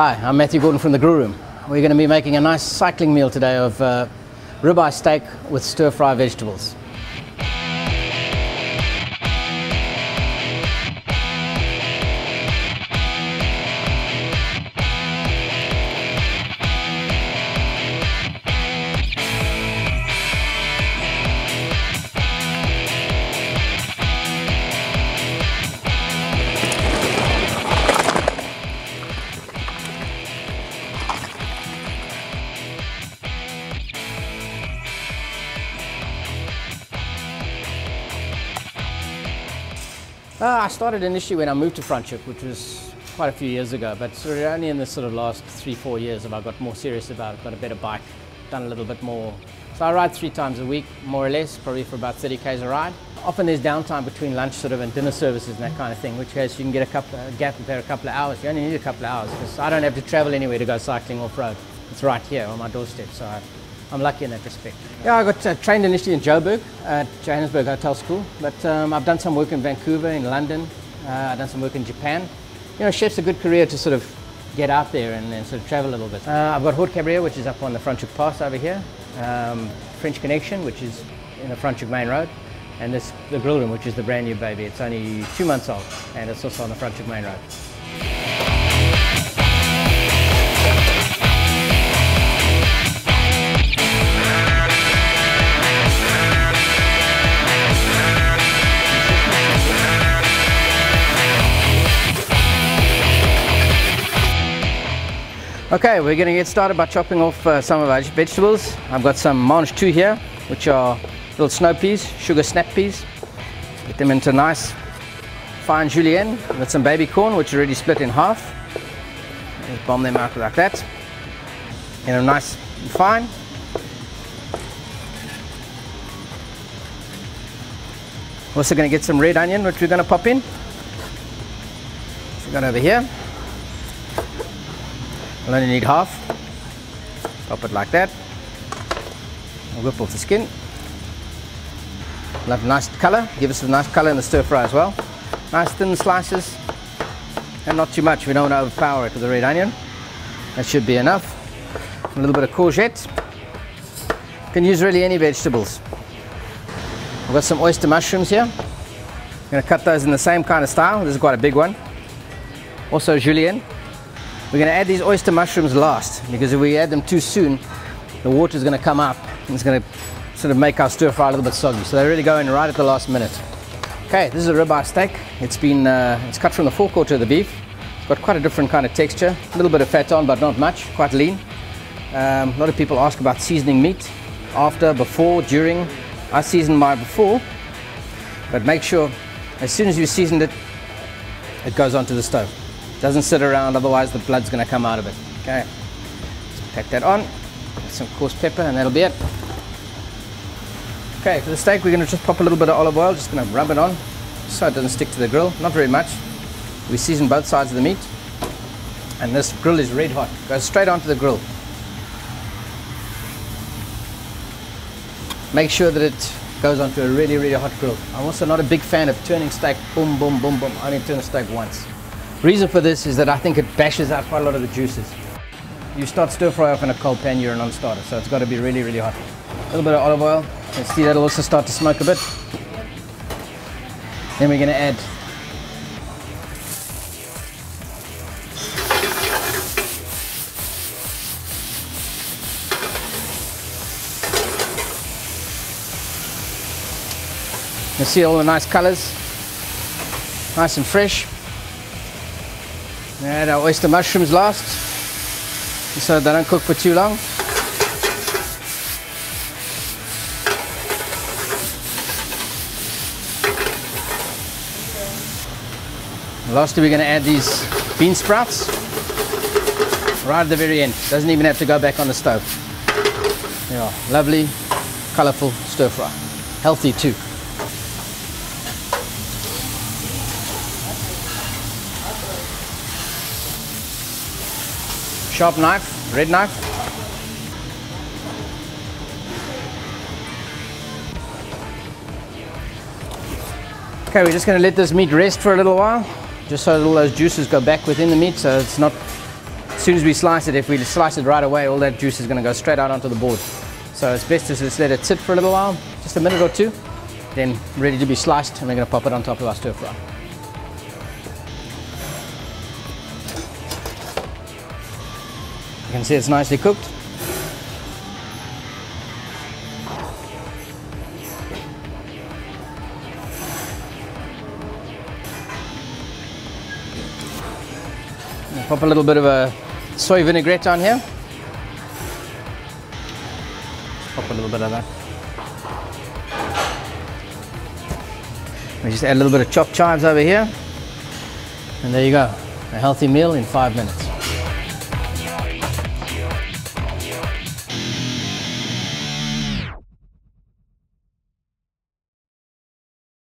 Hi, I'm Matthew Gordon from the Grill Room. We're going to be making a nice cycling meal today of ribeye steak with stir-fry vegetables. I started initially when I moved to Franschhoek, which was quite a few years ago, but sort of only in the sort of last 3-4 years have I got more serious about it, got a better bike, done a little bit more. So I ride 3 times a week, more or less, probably for about 30 k's a ride. Often there's downtime between lunch sort of and dinner services and that kind of thing, which case you can get a gap there a couple of hours. You only need a couple of hours because I don't have to travel anywhere to go cycling off-road. It's right here on my doorstep, so I'm lucky in that respect. Yeah, I got trained initially in Joburg at Johannesburg Hotel School, but I've done some work in Vancouver, in London. I've done some work in Japan. You know, chef's a good career to sort of get out there and sort of travel a little bit. I've got Haute Cabrera, which is up on the Franschhoek Pass over here. French Connection, which is in the Franschhoek Main Road. And this, the Grill Room, which is the brand new baby. It's only 2 months old and it's also on the Franschhoek Main Road. Okay, we're going to get started by chopping off some of our vegetables. I've got some mange tout here, which are little snow peas, sugar snap peas. Get them into nice fine julienne with some baby corn, which is already split in half. Just bomb them out like that. Get them nice and fine. Also going to get some red onion, which we're going to pop in. So we've got over here. I'll only need half. Pop it like that. I'll whip off the skin. We'll have a nice colour. Give us a nice colour in the stir fry as well. Nice thin slices. And not too much. We don't want to overpower it with the red onion. That should be enough. A little bit of courgette. You can use really any vegetables. I've got some oyster mushrooms here. I'm going to cut those in the same kind of style. This is quite a big one. Also julienne. We're going to add these oyster mushrooms last, because if we add them too soon, the water is going to come up and it's going to sort of make our stir fry a little bit soggy. So they really go in right at the last minute. Okay, this is a ribeye steak. It's cut from the forequarter of the beef. It's got quite a different kind of texture. A little bit of fat on, but not much. Quite lean. A lot of people ask about seasoning meat. After, before, during. I season mine before, but make sure as soon as you seasoned it, it goes onto the stove. Doesn't sit around, otherwise the blood's going to come out of it. Okay, let's pack that on. Some coarse pepper, and that'll be it. Okay, for the steak, we're going to just pop a little bit of olive oil. Just going to rub it on so it doesn't stick to the grill. Not very much. We season both sides of the meat, and this grill is red hot. Goes straight onto the grill. Make sure that it goes onto a really, really hot grill. I'm also not a big fan of turning steak boom, boom, boom, boom. I only turn the steak once. Reason for this is that I think it bashes out quite a lot of the juices. You start stir fry off in a cold pan, you're a non-starter, so it's got to be really, really hot. A little bit of olive oil. You can see that'll also start to smoke a bit. Then we're going to add you see all the nice colors, nice and fresh. Add our oyster mushrooms last, so they don't cook for too long. Lastly, we're going to add these bean sprouts right at the very end. Doesn't even have to go back on the stove. Yeah, lovely, colorful stir fry. Healthy too. Sharp knife, red knife. Okay, we're just going to let this meat rest for a little while, just so all those juices go back within the meat, so it's not As soon as we slice it, if we slice it right away, all that juice is going to go straight out onto the board. So it's best to just let it sit for a little while, just a minute or two, then ready to be sliced, and we're going to pop it on top of our stir fry. You can see it's nicely cooked. Pop a little bit of a soy vinaigrette on here. Pop a little bit of that. We just add a little bit of chopped chives over here. And there you go, a healthy meal in 5 minutes.